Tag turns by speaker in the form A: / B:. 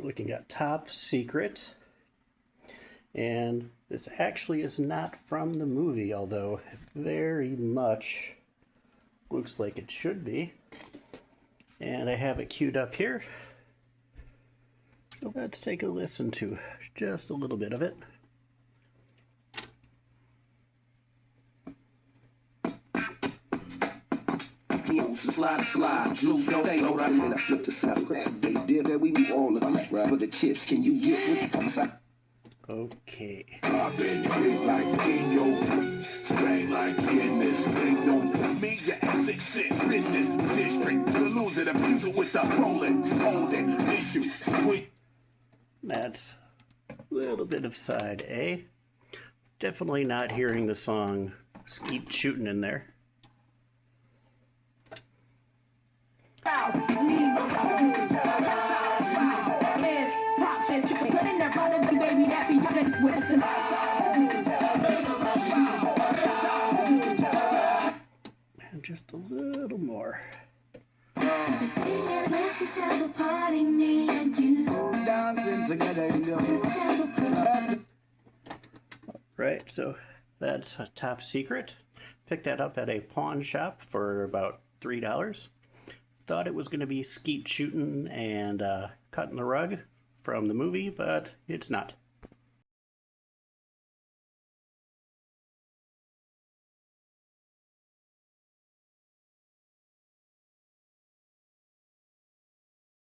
A: We're looking at Top Secret, and this actually is not from the movie, although it very much looks like it should be. And I have it queued up here, so let's take a listen to just a little bit of it.
B: Slide, loose, no, they hold on. I flip the side, they did that, we be all of them, right? But the chips, can you get with it?
A: Okay.
C: I've been hit like in your strain like in this thing. Don't me, your S66 business district. The loser, the future with the rolling, holding issue.
A: That's a little bit of side A. Definitely not hearing the song Skeet Shootin' in there. And just a little more. Right, so that's a Top Secret. Picked that up at a pawn shop for about $3. Thought it was going to be Skeet Shootin' and Cutting the Rug from the movie, but it's not.